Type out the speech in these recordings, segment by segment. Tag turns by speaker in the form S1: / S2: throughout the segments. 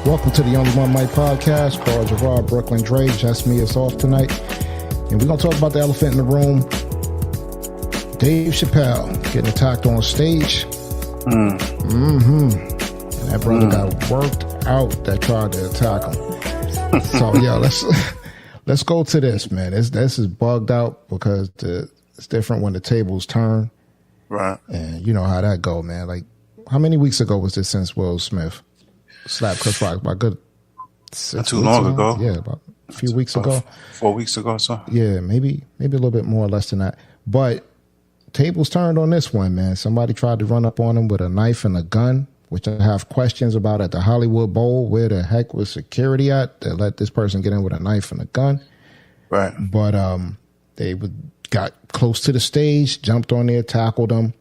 S1: Welcome to the Only One Mic podcast. Carl Gerard, Brooklyn Dre, just me is off tonight. And we're going to talk about the elephant in the room. Dave Chappelle getting attacked on stage. And that brother got worked out that tried to attack him. So, yo, let's go to this, man. This is bugged out because it's different when the tables turn.
S2: Right.
S1: And you know how that go, man. Like, how many weeks ago was this since Will Smith slapped Chris Rock? About good 6
S2: Not too long ago.
S1: Yeah, about a few weeks ago.
S2: 4 weeks ago or so.
S1: Yeah, maybe a little bit more or less than that. But tables turned on this one, man. Somebody tried to run up on him with a knife and a gun, which I have questions about at the Hollywood Bowl. Where the heck was security at that let this person get in with a knife and a gun?
S2: Right.
S1: But they got close to the stage, jumped on there, tackled him,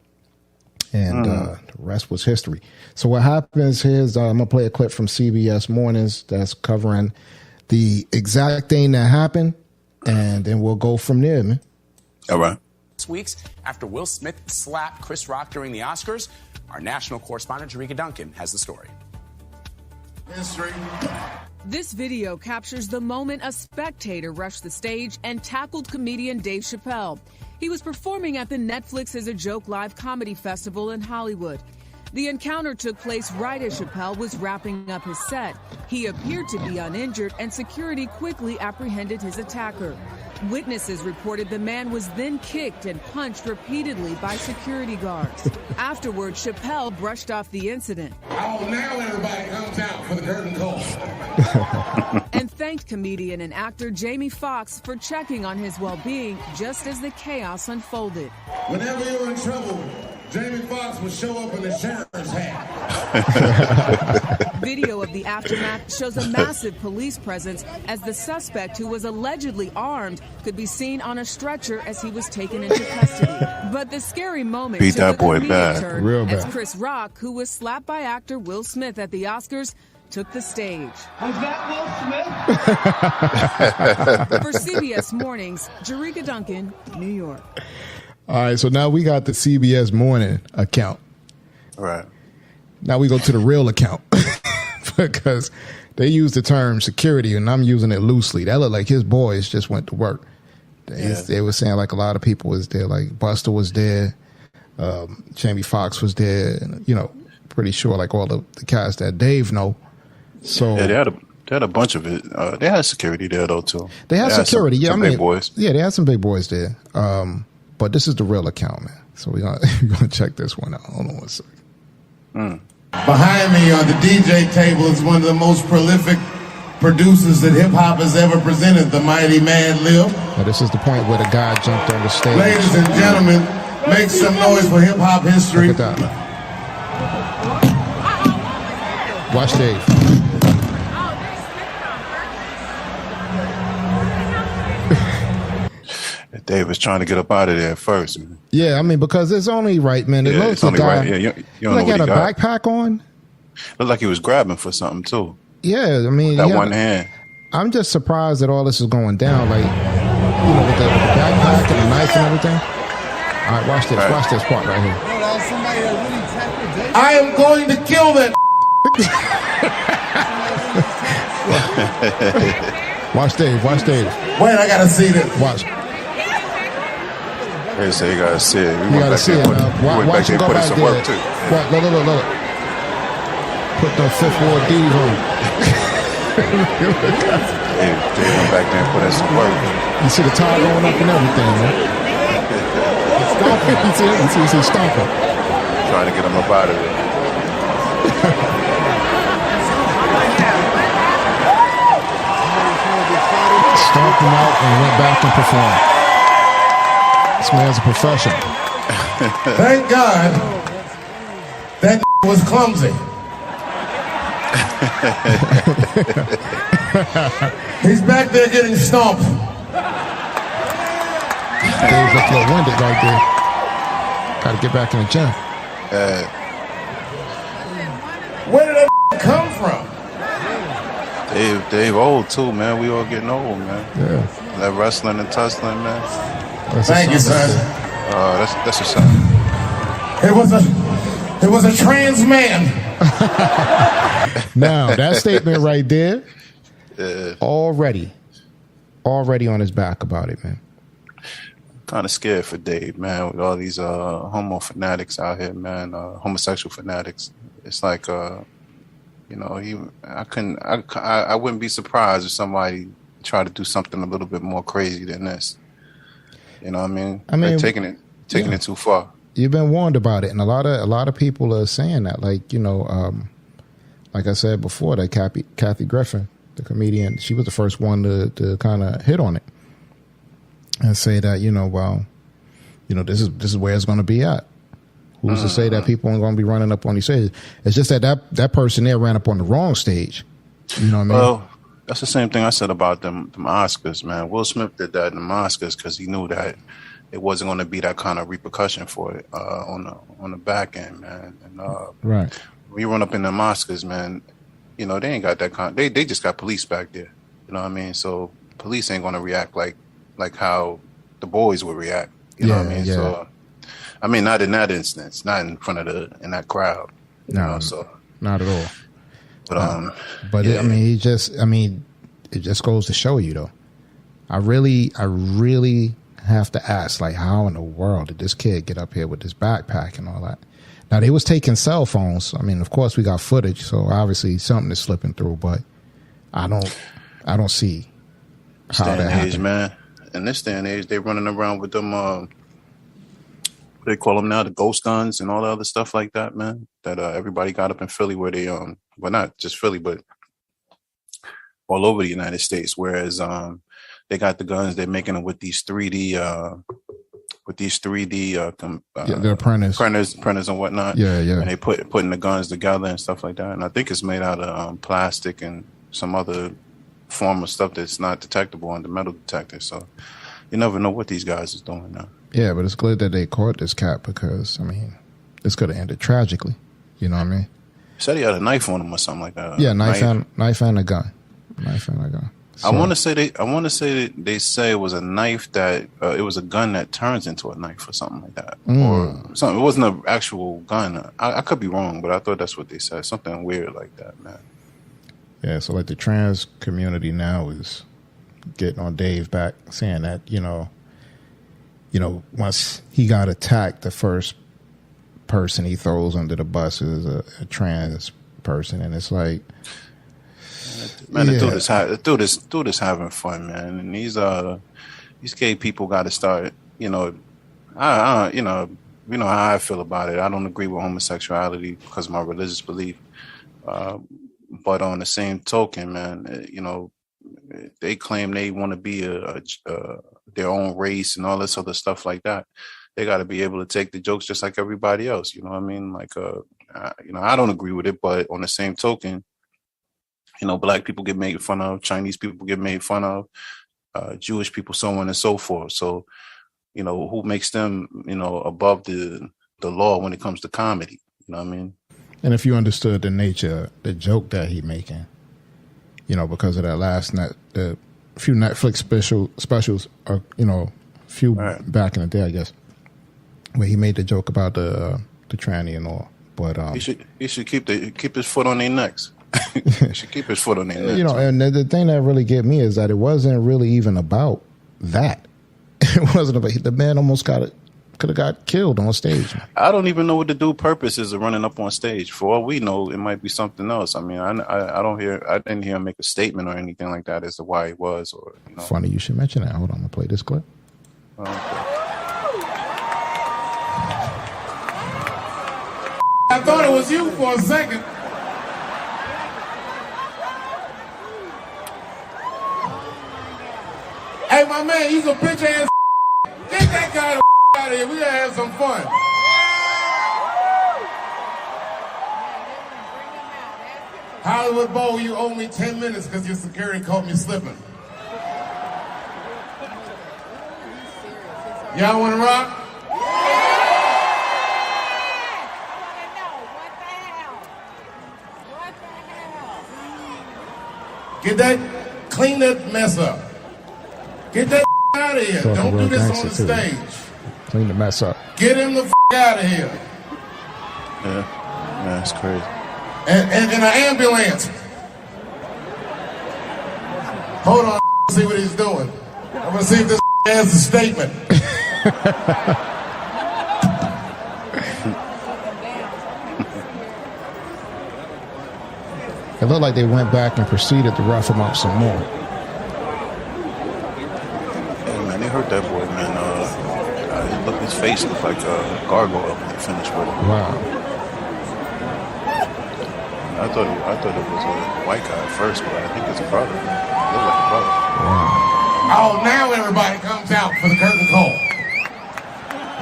S1: and the rest was history. So what happens is I'm going to play a clip from CBS Mornings that's covering the exact thing that happened, and then we'll go from there, man.
S2: All right.
S3: Weeks after Will Smith slapped Chris Rock during the Oscars, our national correspondent Jerika Duncan has the story.
S4: History.
S5: This video captures the moment a spectator rushed the stage and tackled comedian Dave Chappelle. He was performing at the Netflix as a Joke live comedy festival in Hollywood. The encounter took place right as Chappelle was wrapping up his set. He appeared to be uninjured, and security quickly apprehended his attacker. Witnesses reported the man was then kicked and punched repeatedly by security guards. Afterward, Chappelle brushed off the incident.
S4: Oh, now everybody comes out for the curtain call.
S5: And thanked comedian and actor Jamie Foxx for checking on his well-being just as the chaos unfolded.
S4: Whenever you're in trouble, Jamie Foxx would show up in the sheriff's hat.
S5: Video of the aftermath shows a massive police presence as the suspect, who was allegedly armed, could be seen on a stretcher as he was taken into custody. But the scary moment
S2: Beat
S5: took
S2: that
S5: a
S2: boy
S5: comedic
S2: bad.
S5: turn
S1: Real
S5: as
S1: bad.
S5: Chris Rock, who was slapped by actor Will Smith at the Oscars, took the stage.
S6: Was that Will Smith?
S5: For CBS Mornings, Jerika Duncan, New York.
S1: All right, so now we got the CBS Morning account.
S2: Right.
S1: Now we go to the real account because they use the term security, and I'm using it loosely. That looked like his boys just went to work. They were saying like a lot of people was there, like Buster was there, Jamie Foxx was there, and, you know, pretty sure like all the cats that Dave know. So
S2: Yeah, they had a bunch of it. They had security there though too.
S1: they had security.
S2: Some big boys.
S1: Yeah, they had some big boys there. But this is the real account, man. So we're gonna check this one out. Hold on one second.
S4: Behind me on the DJ table is one of the most prolific producers that hip-hop has ever presented, the mighty Mad Lib.
S1: Now, this is the point where the guy jumped on the stage.
S4: Ladies and gentlemen, make some noise for hip-hop history.
S1: Look at that. Watch Dave.
S2: Dave was trying to get up out of there at first. Man.
S1: Yeah, I mean, because it's only right, man. It
S2: Yeah,
S1: looks
S2: it's only
S1: guy,
S2: right. Yeah, you don't
S1: like
S2: know
S1: he
S2: what
S1: had
S2: he
S1: a
S2: got.
S1: backpack on.
S2: Looked like he was grabbing for something too.
S1: Yeah, I mean,
S2: That
S1: yeah,
S2: one hand.
S1: I'm just surprised that all this is going down, like, you know, with the backpack and the knife and everything. All right, watch this.
S2: Right.
S1: Watch this part right here.
S4: I am going to kill that.
S1: Watch Dave. Watch Dave.
S4: Wait, I gotta see this.
S1: Watch.
S2: They say you gotta see it. We
S1: You
S2: went
S1: gotta
S2: back
S1: see
S2: there
S1: it.
S2: and put- we went back
S1: Watch
S2: there
S1: him
S2: and
S1: go
S2: put in
S1: back
S2: some
S1: there.
S2: work too.
S1: Look. Put the Fifth Ward D's on.
S2: They went back there and put in some work.
S1: You see the tie going up and everything, man. Stomping. You see stomping.
S2: Trying to get him up out of there.
S1: Stomped him out and went back and performed. This man's a professional.
S4: Thank God that was clumsy. He's back there getting stomped.
S1: Dave's a little winded right there. Got to get back in the gym.
S4: Where did that come from?
S2: Dave old too, man. We all getting old, man.
S1: Yeah.
S2: That wrestling and tussling, man.
S1: That's
S4: Thank you,
S1: son.
S4: son.
S2: That's a shame.
S4: It was a trans man.
S1: Now, that statement right there, already on his back about it, man.
S2: Kind of scared for Dave, man, with all these homo fanatics out here, man, homosexual fanatics. It's like, you know, I wouldn't be surprised if somebody tried to do something a little bit more crazy than this. You know what I mean? They're taking it too far.
S1: You've been warned about it, and a lot of people are saying that. Like, you know, like I said before, that Kathy Griffin, the comedian, she was the first one to kind of hit on it and say that, you know, well, you know, this is where it's going to be at. Who's to say that people aren't going to be running up on these stages? It's just that person there ran up on the wrong stage. You know what I mean?
S2: Well, that's the same thing I said about them Oscars, man. Will Smith did that in the Oscars because he knew that it wasn't going to be that kind of repercussion for it on the back end, man. And
S1: right.
S2: When you run up in the Oscars, man, you know, they ain't got that kind. They just got police back there. You know what I mean? So police ain't going to react like how the boys would react. You know what I mean? Yeah. So, I mean, not in that instance, not in front of in that crowd.
S1: No,
S2: so
S1: not at all.
S2: But
S1: yeah. It just goes to show you, though. I really have to ask, like, how in the world did this kid get up here with this backpack and all that? Now, they was taking cell phones. I mean, of course, we got footage, so obviously something is slipping through. But I don't see how that happened,
S2: man. In this day and age, they're running around with them, what they call them now, the ghost guns and all the other stuff like that, man, that everybody got up in Philly where they, well, not just Philly, but all over the United States. Whereas they got the guns, they're making them with these 3D,
S1: the
S2: printers and whatnot.
S1: Yeah.
S2: And they putting the guns together and stuff like that. And I think it's made out of plastic and some other form of stuff that's not detectable on the metal detector. So you never know what these guys is doing now.
S1: Yeah, but it's good that they caught this cat because, I mean, this could have ended tragically. You know what I mean?
S2: He said he had a knife on him or something like that.
S1: Yeah, knife and a gun. So,
S2: I want to say that they say it was a knife that it was a gun that turns into a knife or something like that, or something. It wasn't an actual gun. I could be wrong, but I thought that's what they said. Something weird like that, man.
S1: Yeah, so like the trans community now is getting on Dave back, saying that you know, once he got attacked, the first person he throws under the bus is a trans person, and it's like,
S2: man, the dude is having fun, man, and these gay people got to start, you know, I you know how I feel about it. I don't agree with homosexuality because of my religious belief. But on the same token, man, you know, they claim they want to be their own race and all this other stuff like that. They got to be able to take the jokes just like everybody else. You know what I mean? Like, you know, I don't agree with it, but on the same token, you know, black people get made fun of, Chinese people get made fun of, Jewish people, so on and so forth. So, you know, who makes them, you know, above the law when it comes to comedy? You know what I mean?
S1: And if you understood the nature, the joke that he making, you know, because of that last the few Netflix specials, you know, a few back in the day, I guess, where he made the joke about the tranny and all. But
S2: he should keep his foot on their necks. He should keep his foot on their necks.
S1: You know, and the thing that really get me is that it wasn't really even about that. It wasn't about the man almost could have got killed on stage.
S2: I don't even know what the dude purpose is of running up on stage. For all we know, it might be something else. I mean, I didn't hear him make a statement or anything like that as to why he was. Or, you know.
S1: Funny you should mention that. Hold on, I'm gonna play this clip.
S2: Okay.
S4: I thought it was you for a second. Hey, my man, you's a bitch ass. Get that guy the out of here. We gotta have some fun. Hollywood Bowl, you owe me 10 minutes because your security caught me slipping. Y'all wanna rock? Get that, clean that mess up. Get that out of here. Don't do this on the stage.
S1: Clean the mess up.
S4: Get him the out of here.
S2: Yeah, it's crazy.
S4: and in an ambulance. Hold on, see what he's doing. I'm gonna see if this has a statement.
S1: It looked like they went back and proceeded to rough him up some more.
S2: Yeah, man, they hurt that boy, man. His face looked like a gargoyle when they finished with him.
S1: Wow.
S2: I thought it was a white guy at first, but I think it's a brother. It looked like a brother.
S1: Wow.
S4: Oh, now everybody comes out for the curtain call.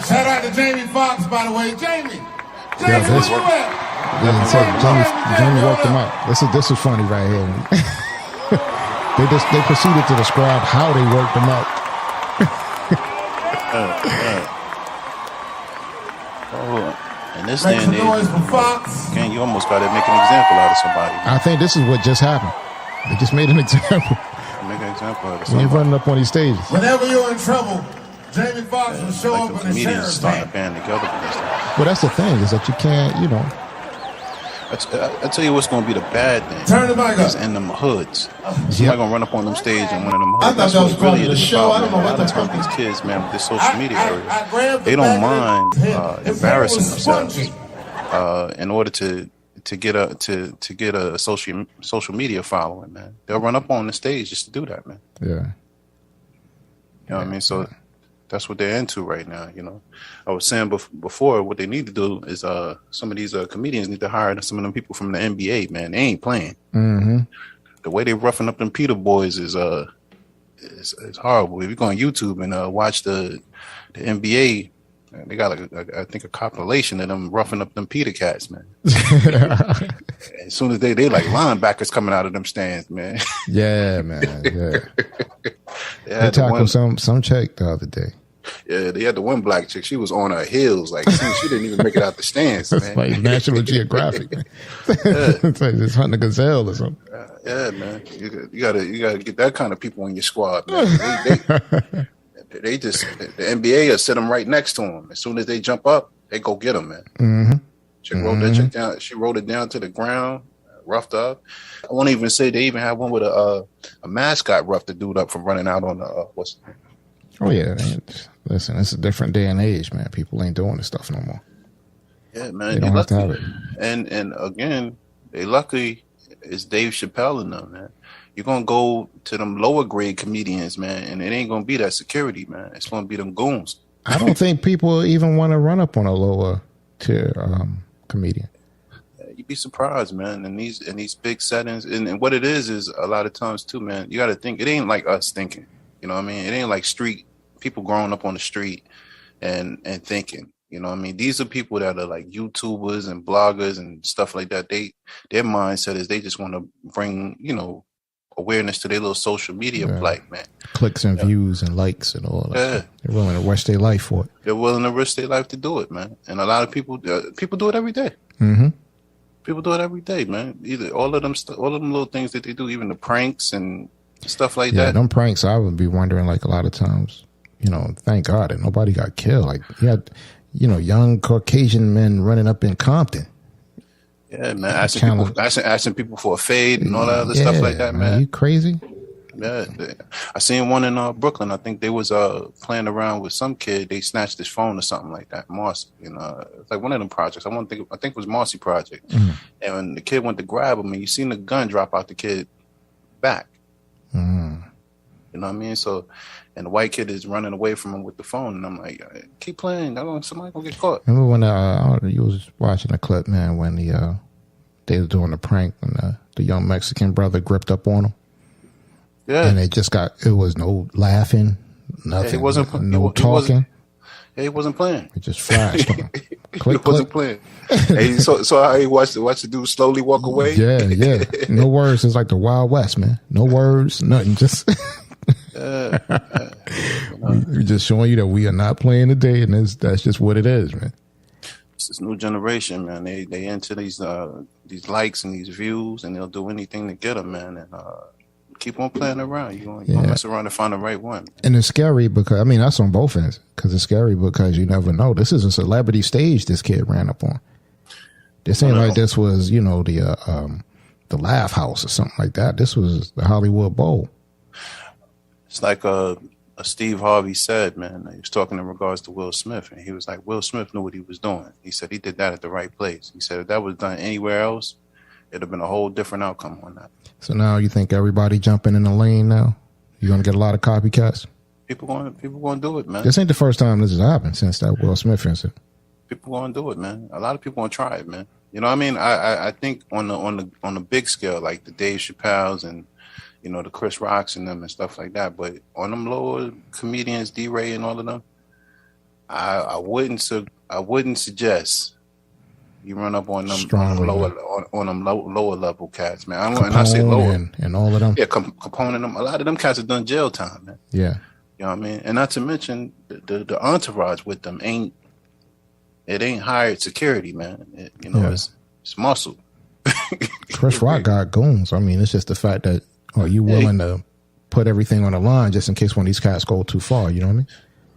S4: Shout out to Jamie Foxx, by the way. Jamie, where you at?
S1: Jamie worked them out. This is funny right here. they proceeded to describe how they worked them out.
S2: In this day and age, again, you almost got to make an example out of somebody.
S1: I think this is what just happened. They just made an example.
S2: Make an example out of
S1: When
S2: somebody.
S1: you're running up on these stages.
S4: Whenever you're in trouble, Jamie Foxx will show
S2: Like
S4: up
S2: the
S4: in the
S2: comedians
S4: sheriff's
S2: starting to
S4: van.
S2: band together for this thing.
S1: But that's the thing, is that you can't,
S2: I tell you what's going to be the bad thing.
S4: Turn the mic
S2: is
S4: up.
S2: in them hoods. Somebody going to run up on them stage and one of them hoods.
S4: I thought
S2: That's
S4: that was
S2: what
S4: part
S2: really
S4: of the
S2: is
S4: show.
S2: about,
S4: I don't know
S2: man.
S4: what
S2: A lot of
S4: the
S2: times
S4: fuck.
S2: these kids, man, with this social media
S4: I
S2: area,
S4: grabbed
S2: they
S4: the
S2: don't
S4: back
S2: mind
S4: of his head. His hair
S2: embarrassing
S4: was
S2: themselves
S4: spongy.
S2: in order to get a social media following, man. They'll run up on the stage just to do that, man.
S1: Yeah.
S2: You know what I mean? So that's what they're into right now. I was saying before, what they need to do is some of these comedians need to hire some of them people from the NBA, man. They ain't playing.
S1: Mm-hmm.
S2: The way they roughing up them Peter boys is horrible. If you go on YouTube and watch the NBA, they got I think a compilation of them roughing up them Peter cats, man. As soon as they like linebackers coming out of them stands, man.
S1: Yeah, man. Yeah.
S2: They
S1: tackled some chick the other day.
S2: Yeah, they had the one black chick. She was on her heels, like she didn't even make it out the stands.
S1: That's
S2: Man.
S1: like National Geographic. Man. It's like just hunting a gazelle or something.
S2: Yeah, man. You gotta get that kind of people on your squad, man. They just the NBA will sit them right next to them. As soon as they jump up, they go get them, man.
S1: Mm-hmm.
S2: She rolled that chick down. She rolled it down to the ground, roughed up. I won't even say they even had one with a mascot roughed the dude up from running out on the what's.
S1: Oh yeah, listen, it's a different day and age, man. People ain't doing this stuff no more.
S2: Yeah, man.
S1: They don't have to have it.
S2: And again, they lucky it's Dave Chappelle and them, man. You're gonna go to them lower grade comedians, man, and it ain't gonna be that security, man. It's gonna be them goons.
S1: I don't think people even want to run up on a lower tier comedian.
S2: You'd be surprised, man. In these big settings, and what it is a lot of times too, man. You got to think it ain't like us thinking. You know what I mean? It ain't like street people growing up on the street and thinking. You know what I mean? These are people that are like YouTubers and bloggers and stuff like that. Their mindset is they just want to bring awareness to their little social media plight, man.
S1: Clicks and views and likes and all that.
S2: Yeah.
S1: They're willing to risk their life for it.
S2: They're willing to risk their life to do it, man. And a lot of people do it every day.
S1: Mm-hmm.
S2: People do it every day, man. Either all of them little things that they do, even the pranks and stuff like that.
S1: Yeah, them pranks, I would be wondering, like, a lot of times, thank God that nobody got killed. Like, you had, young Caucasian men running up in Compton.
S2: Yeah, man. Asking people for a fade and all that other stuff like that, man.
S1: Are you crazy?
S2: Yeah. I seen one in Brooklyn. I think they was playing around with some kid. They snatched his phone or something like that. Marcy, it's like one of them projects. I think it was Marcy Project. Mm-hmm. And when the kid went to grab him, and you seen the gun drop out the kid back.
S1: Mm-hmm.
S2: You know what I mean? So, and the white kid is running away from him with the phone, and I'm like, keep playing. Somebody gonna get caught.
S1: Remember when you was watching the clip, man, when they was doing the prank when the young Mexican brother gripped up on him.
S2: Yeah,
S1: and it was no laughing, nothing.
S2: He wasn't
S1: talking.
S2: He wasn't playing.
S1: It just flashed on him. Click,
S2: he wasn't playing. Hey, so how he watched the dude slowly walk away.
S1: Yeah. No words. It's like the Wild West, man. No words, nothing. Just we're just showing you that we are not playing today, and that's just what it is, man.
S2: It's this new generation, man. They into these likes and these views, and they'll do anything to get them, man. And keep on playing around. You're gonna mess around and find the right one.
S1: And it's scary because that's on both ends. Because it's scary because you never know. This is a celebrity stage this kid ran up on. It seemed like this was, you know, the Laugh House or something like that. This was the Hollywood Bowl.
S2: It's like Steve Harvey said, man. He was talking in regards to Will Smith, and he was like, Will Smith knew what he was doing. He said he did that at the right place. He said if that was done anywhere else, it'd have been a whole different outcome on that.
S1: So now you think everybody jumping in the lane now? You're gonna get a lot of copycats?
S2: People going to do it, man.
S1: This ain't the first time this has happened since that Will Smith incident.
S2: People going to do it, man. A lot of people going to try it, man. You know what I mean? I think on the big scale, like the Dave Chappelles and, you know, the Chris Rocks and them and stuff like that. But on them lower comedians, D-Ray and all of them, I wouldn't suggest you run up on them lower level cats, man.
S1: Capone,
S2: and I say lower
S1: and all of them.
S2: Yeah, Capone and them. A lot of them cats have done jail time, man.
S1: Yeah.
S2: You know what I mean? And not to mention the entourage with them ain't hired security, man. It's muscle.
S1: Chris Rock got goons. I mean, it's just the fact that are you willing to put everything on the line just in case one of these cats go too far? You know what I mean?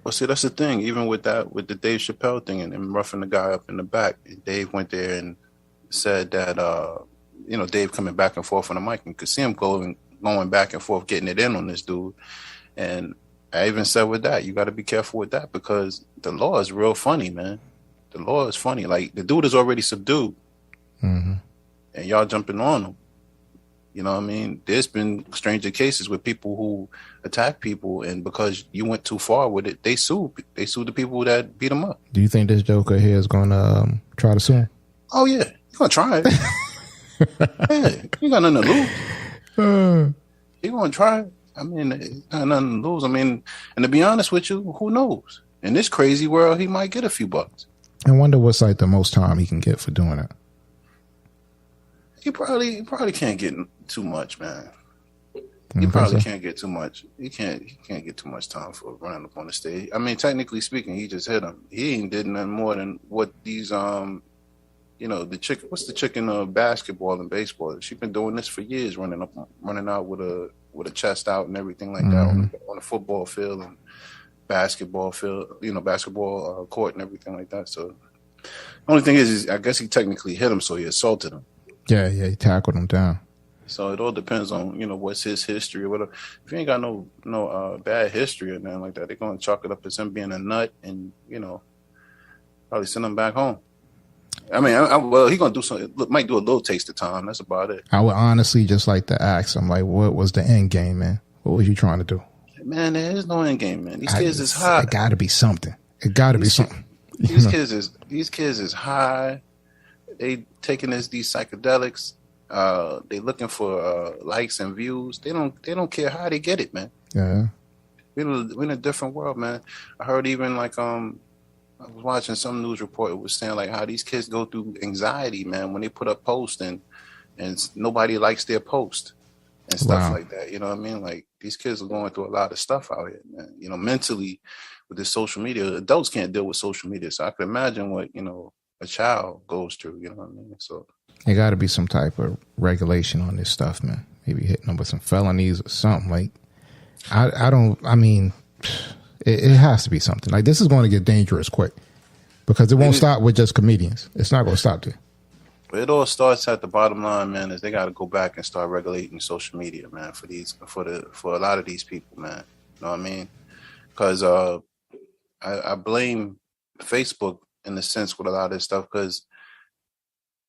S2: Well, see, that's the thing. Even with the Dave Chappelle thing and him roughing the guy up in the back, Dave went there and said that Dave coming back and forth on the mic, and you could see him going back and forth, getting it in on this dude. And I even said with that, you got to be careful with that because the law is real funny, man. The law is funny. Like, the dude is already subdued. Mm-hmm. And y'all jumping on him. You know what I mean? There's been stranger cases with people who attack people, and because you went too far with it, they sued. They sued the people that beat them up.
S1: Do you think this Joker here is going to try to sue him?
S2: Oh, yeah. You're going to try it. Yeah. You got nothing to lose. You're going to try it. I mean, got nothing to lose. I mean, and to be honest with you, who knows? In this crazy world, he might get a few bucks.
S1: I wonder what's like the most time he can get for doing it.
S2: He probably can't get too much, man. He probably can't get too much. He can't get too much time for running up on the stage. I mean, technically speaking, he just hit him. He ain't did nothing more than what these the chick. What's the chick in basketball and baseball? She's been doing this for years, running out with a chest out and everything like that on a football field and basketball field, basketball court and everything like that. So the only thing is I guess he technically hit him, so he assaulted him.
S1: Yeah, he tackled him down.
S2: So it all depends on, what's his history or whatever. If he ain't got no bad history or nothing like that, they're going to chalk it up as him being a nut and, probably send him back home. I mean, he going to do something. Might do a little taste of time. That's about it.
S1: I would honestly just like to ask him, like, what was the end game, man? What was you trying to do?
S2: Man, there is no end game, man. These kids is high.
S1: It got to be something. It got to be something.
S2: These kids is high. They taking these psychedelics. They looking for likes and views. They don't care how they get it, man.
S1: Yeah.
S2: We're in a different world, man. I heard even like I was watching some news report. It was saying like how these kids go through anxiety, man, when they put up posts and nobody likes their post and stuff like that. You know what I mean? Like these kids are going through a lot of stuff out here, man. Mentally with this social media, adults can't deal with social media. So I can imagine what a child goes through. You know what I mean? So
S1: there got to be some type of regulation on this stuff, man. Maybe hitting them with some felonies or something. Like, it has to be something. Like, this is going to get dangerous quick because it won't stop with just comedians. It's not going to stop there.
S2: But it all starts at the bottom line, man, is they got to go back and start regulating social media, man, for a lot of these people, man. You know what I mean? Because I blame Facebook in the sense with a lot of this stuff because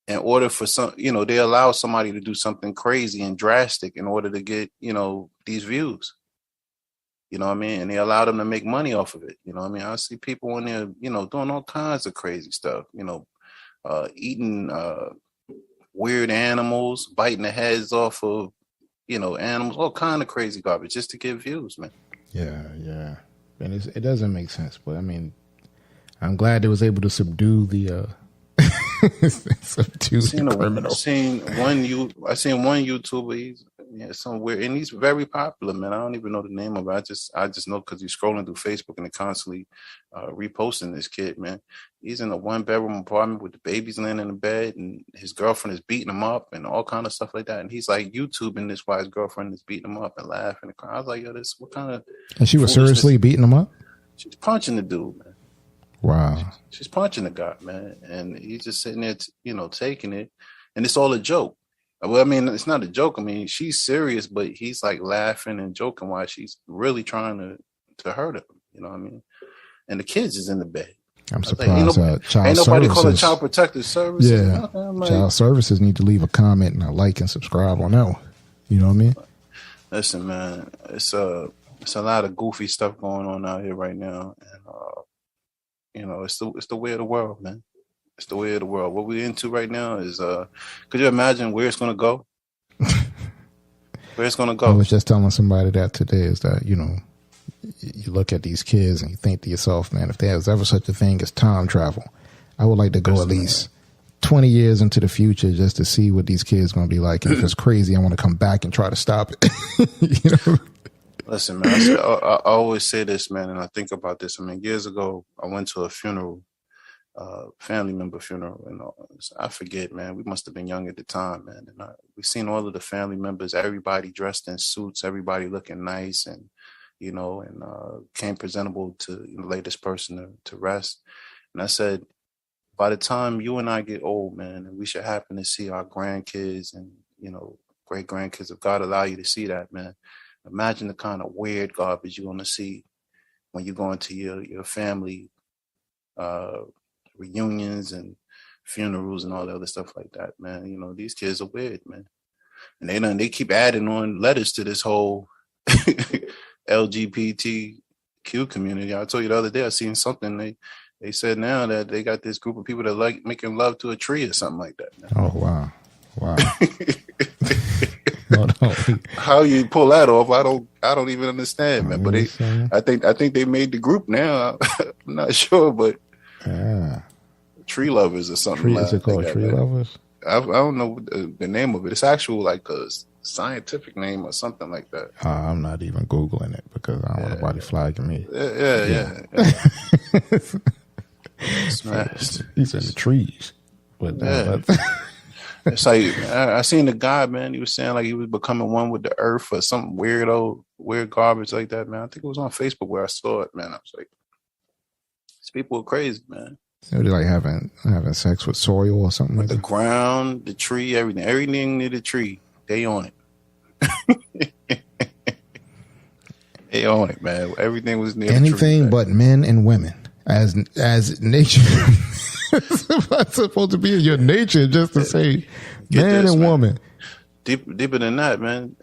S2: in order for they allow somebody to do something crazy and drastic in order to get, these views. You know what I mean? And they allow them to make money off of it. You know what I mean? I see people in there, doing all kinds of crazy stuff, eating weird animals, biting the heads off of, animals, all kind of crazy garbage just to get views, man.
S1: Yeah. And it doesn't make sense, but I mean, I'm glad they was able to subdue the criminal. I seen one YouTuber. He's somewhere, and he's very popular, man. I don't even know the name of it. I just know because he's scrolling through Facebook and they're constantly reposting this kid, man. He's in a 1-bedroom apartment with the babies laying in the bed, and his girlfriend is beating him up and all kind of stuff like that. And he's like YouTubing this while his girlfriend is beating him up and laughing and crying. I was like, yo, this what kind of? And she was seriously beating him up.
S2: She's punching the dude, man.
S1: Wow.
S2: She's punching the guy, man, and he's just sitting there, taking it, and it's all a joke. Well, I mean, it's not a joke. I mean, she's serious, but he's like laughing and joking while she's really trying to hurt him. You know what I mean? And the kids is in the bed.
S1: I'm surprised.
S2: Ain't nobody calling Child Protective Services.
S1: Yeah, like, Child Services need to leave a comment and a like and subscribe on that one. You know what I mean?
S2: Listen, man, it's a lot of goofy stuff going on out here right now, and it's the way of the world, man. It's the way of the world. What we're into right now is, could you imagine where it's going to go? Where it's going to go?
S1: I was just telling somebody that today is that, you look at these kids and you think to yourself, man, if there was ever such a thing as time travel, I would like to go at least 20 years into the future just to see what these kids going to be like. And if it's crazy, I want to come back and try to stop it.
S2: Listen, man, I always say this, man, and I think about this. I mean, years ago, I went to a funeral, family member funeral, and I forget, man, we must have been young at the time, man. And we seen all of the family members, everybody dressed in suits, everybody looking nice, and came presentable to lay this person to rest. And I said, by the time you and I get old, man, and we should happen to see our grandkids and, great grandkids, if God allow you to see that, man, imagine the kind of weird garbage you're going to see when you go into your family reunions and funerals and all the other stuff like that, man. These kids are weird, man. And they keep adding on letters to this whole LGBTQ community. I told you the other day, I seen something. They said now that they got this group of people that like making love to a tree or something like that. Man.
S1: Oh, wow.
S2: How you pull that off? I don't even understand, man. But I think they made the group now. I'm not sure, but tree lovers or something.
S1: Is it called tree lovers?
S2: I don't know the name of it. It's actual like a scientific name or something like that.
S1: I'm not even Googling it because I don't want nobody flagging me.
S2: Yeah.
S1: He's in the trees. But
S2: it's like I seen the guy, man. He was saying like he was becoming one with the earth or some weird garbage like that, man. I think it was on Facebook where I saw it, man. I was like, these people are crazy, man.
S1: They're like having sex with soil or something like that.
S2: The ground, the tree, everything near the tree, they own it. They own it, man. Everything was near
S1: anything
S2: the tree,
S1: but men and women, as nature. It's supposed to be in your nature just to say man and woman.
S2: Deeper than that, man.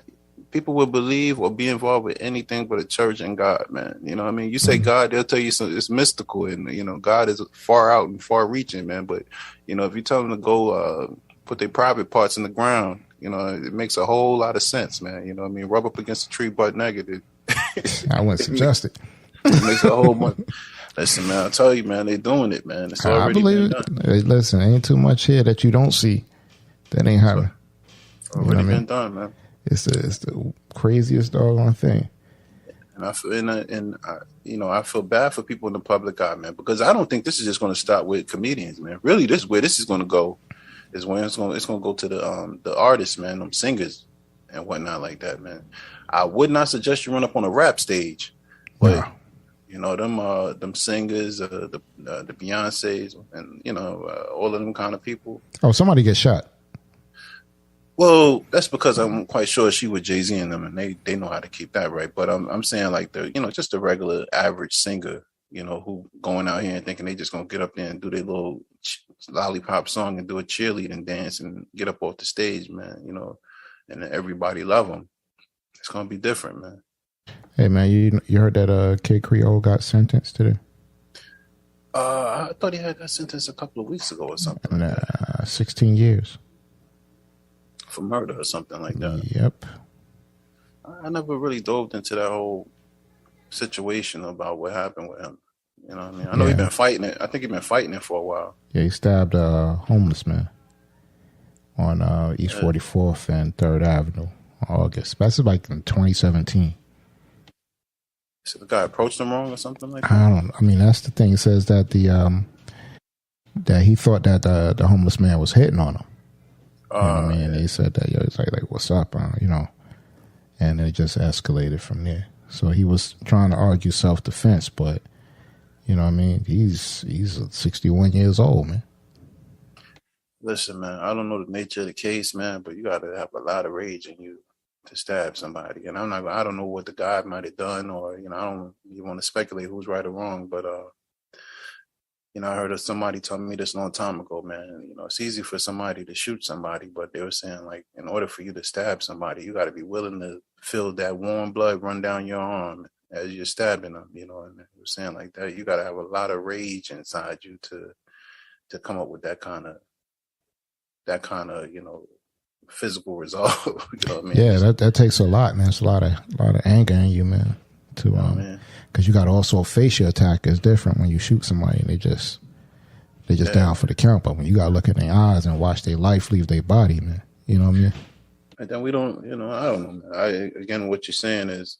S2: People will believe or be involved with anything but a church and God, man. You know what I mean? You say God, they'll tell you it's mystical and, God is far out and far reaching, man. But, if you tell them to go put their private parts in the ground, it makes a whole lot of sense, man. You know what I mean? Rub up against a tree butt naked.
S1: I wouldn't suggest it.
S2: It makes a whole bunch. Listen, man, I tell you, man, they doing it, man. It's already
S1: I believe
S2: been done.
S1: Hey, listen, ain't too much here that you don't see. That ain't happening.
S2: Already been done, man.
S1: It's the craziest doggone thing.
S2: And I feel bad for people in the public eye, man, because I don't think this is just going to stop with comedians, man. Really, this is where this is going to go. Is when it's going to go to the artists, man, them singers and whatnot like that, man. I would not suggest you run up on a rap stage, but them singers, the Beyoncés, and all of them kind of people.
S1: Oh, somebody get shot.
S2: Well, that's because I'm quite sure she with Jay-Z and them, and they know how to keep that right. But I'm saying like just a regular average singer, who going out here and thinking they just gonna get up there and do their little lollipop song and do a cheerleading dance and get up off the stage, man. And then everybody love them. It's gonna be different, man.
S1: Hey, man, you heard that Kid Creole got sentenced today?
S2: I thought he had got sentenced a couple of weeks ago or something.
S1: 16 years.
S2: For murder or something like that.
S1: Yep.
S2: I never really dove into that whole situation about what happened with him. You know what I mean? I know he's been fighting it. I think he's been fighting it for a while. Yeah,
S1: he stabbed a homeless man on East 44th and 3rd Avenue in August. That's like in 2017.
S2: So the guy approached him wrong or something like that?
S1: I mean, that's the thing. It says that that he thought that the homeless man was hitting on him. You know what I mean? They said that, it's like, what's up, and it just escalated from there. So he was trying to argue self-defense, but, You know what I mean? He's 61 years old, man.
S2: Listen, man, I don't know the nature of the case, man, but you got to have a lot of rage in you to stab somebody. And I don't know what the guy might have done, or, I don't you want to speculate who's right or wrong, but, I heard of somebody telling me this a long time ago, man, it's easy for somebody to shoot somebody, but they were saying, like, in order for you to stab somebody, you got to be willing to feel that warm blood run down your arm as you're stabbing them, and they were saying like that, you got to have a lot of rage inside you to come up with that kind of, physical resolve. You know what I mean?
S1: Yeah, that takes a lot, man. It's a lot of anger in you, man. Because you got also a facial attack is different when you shoot somebody and they just down for the count. But when you got to look in their eyes and watch their life leave their body, man. You know what I mean?
S2: And then we don't, I don't know, man. Again, what you're saying is,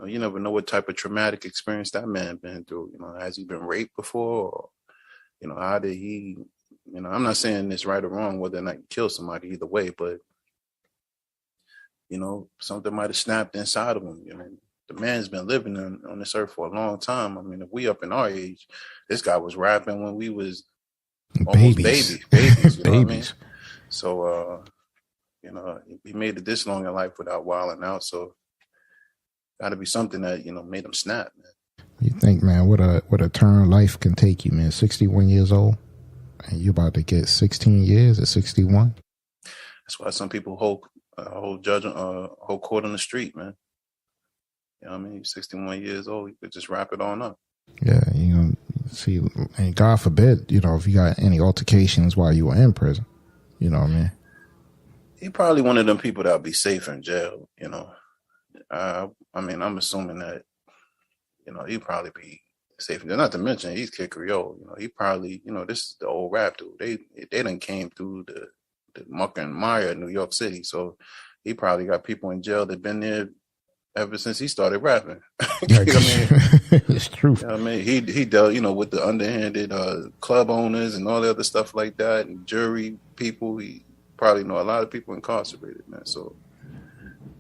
S2: you never know what type of traumatic experience that man been through. Has he been raped before? Or, how did he? I'm not saying it's right or wrong whether or not you kill somebody either way, but something might have snapped inside of him. The man's been living on this earth for a long time. I mean, if we up in our age, this guy was rapping when we was almost babies. You know what I mean? So, he made it this long in life without wilding out. So, got to be something that made him snap, man.
S1: You think, man, what a turn life can take you, man? 61 years old, and you about to get 16 years at 61.
S2: That's why some people hold court on the street, man. You know what I mean? 61 years old, you could just wrap it on up.
S1: Yeah, see, and God forbid, if you got any altercations while you were in prison, you know what I mean?
S2: He probably one of them people that'll be safer in jail, I'm assuming that, he'd probably be safe. Not to mention, he's Kid Creole. He probably, this is the old rap dude. They done came through the muck and mire of New York City. So he probably got people in jail that been there ever since he started rapping. You know what I mean?
S1: It's true.
S2: You know what I mean? He dealt, with the underhanded club owners and all the other stuff like that, and jury people. He probably know a lot of people incarcerated, man. So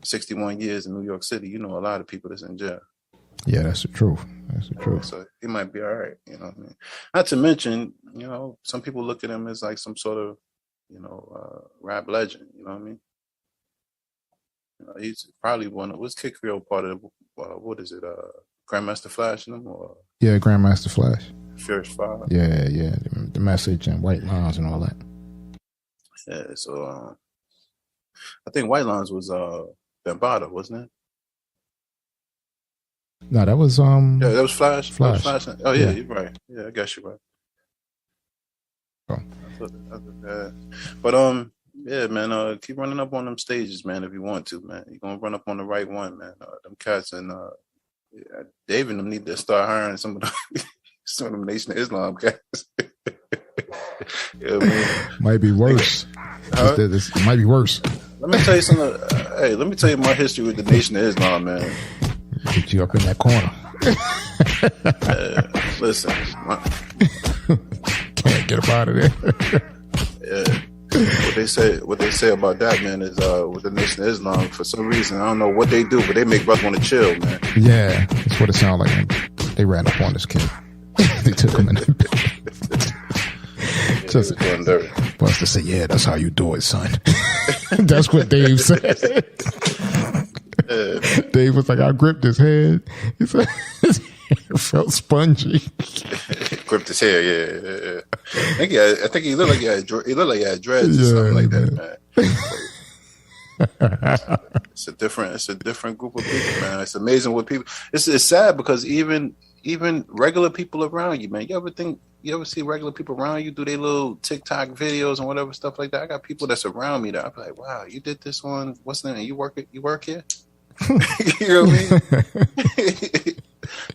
S2: 61 years in New York City, a lot of people that's in jail.
S1: Yeah, that's the truth. That's the truth.
S2: So he might be all right. You know what I mean? Not to mention, some people look at him as like some sort of, rap legend. You know what I mean? He's probably was Kid Creole part of what is it? Grandmaster Flash in them, or
S1: yeah, Grandmaster Flash,
S2: Furious 5.
S1: Yeah, the Message and White Lines and all that.
S2: Yeah, so I think White Lines was Bambaataa, wasn't it?
S1: No, that was
S2: yeah, that was Flash.
S1: Flash.
S2: That was Flash. Oh yeah, you're right. Yeah, I guess you're right.
S1: Oh.
S2: But yeah, man, keep running up on them stages, man, if you want to, man. You're gonna run up on the right one, man. Them cats and Dave and them need to start hiring some of them Nation of Islam cats. You know what I mean?
S1: Might be worse. It might be worse.
S2: Let me tell you something. Hey, let me tell you my history with the Nation of Islam, man.
S1: Get you up in that corner.
S2: Listen.
S1: Can't get up out of there.
S2: Yeah. What they say about that, man, is with the Nation of Islam, for some reason, I don't know what they do, but they make brothers want to chill, man.
S1: Yeah, that's what it sounds like. They ran up on this kid. They took him in the bed. Just Buster said, "Yeah, that's how you do it, son." That's what Dave said. Dave was like, "I gripped his head." He said, "His hair felt spongy."
S2: Gripped his hair, yeah. I think he looked like he had dreads or something like that, man. It's a different group of people, man. It's amazing what people. It's sad because even regular people around you, man. You ever see regular people around you do their little TikTok videos and whatever stuff like that? I got people that's around me that I'm like, wow, you did this one. What's the name? You work here? You know what I mean?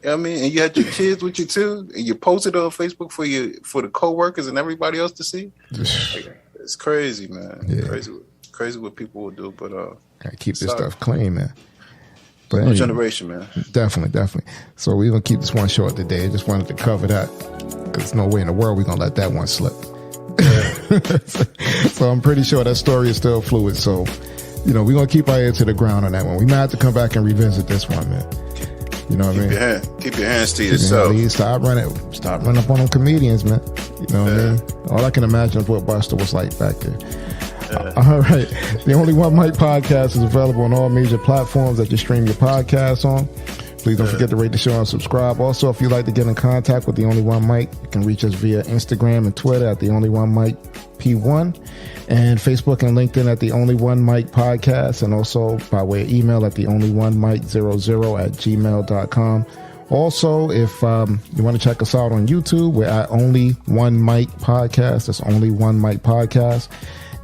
S2: You know what I mean? And you had your kids with you too, and you posted it on Facebook for the co-workers and everybody else to see. It's crazy, man. Yeah. Crazy what people will do, but
S1: gotta keep this stuff clean, man. But
S2: anyway, generation, man.
S1: Definitely. So we're gonna keep this one short today. I just wanted to cover that. There's no way in the world we're gonna let that one slip. So I'm pretty sure that story is still fluid. So, we're gonna keep our ear to the ground on that one. We might have to come back and revisit this one, man. You know what I mean?
S2: Keep your hands to yourself.
S1: Stop running up on them comedians, man. You know what I mean? All I can imagine is what Buster was like back there. All right. The Only One Mic podcast is available on all major platforms that you stream your podcasts on. Please don't forget to rate the show and subscribe. Also, if you'd like to get in contact with The Only One Mic, you can reach us via Instagram and Twitter at The Only One Mic P1, and Facebook and LinkedIn at The Only One Mic Podcast, and also by way of email at theonlyonemic00@gmail.com. Also, if you want to check us out on YouTube, we're at Only One Mic Podcast. That's Only One Mic Podcast.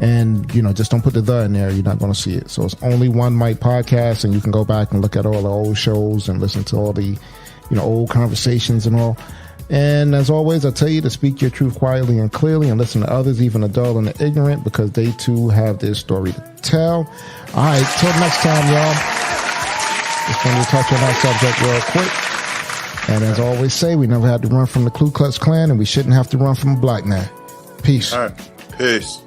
S1: And, just don't put the in there. You're not going to see it. So it's Only One Mic Podcast, and you can go back and look at all the old shows and listen to all the, old conversations and all. And as always, I tell you to speak your truth quietly and clearly, and listen to others, even the dull and the ignorant, because they too have their story to tell. All right, till next time, y'all. Just wanted to touch on that subject real quick. And as I always say, we never had to run from the Ku Klux Klan, and we shouldn't have to run from a black man. Peace.
S2: All right. Peace.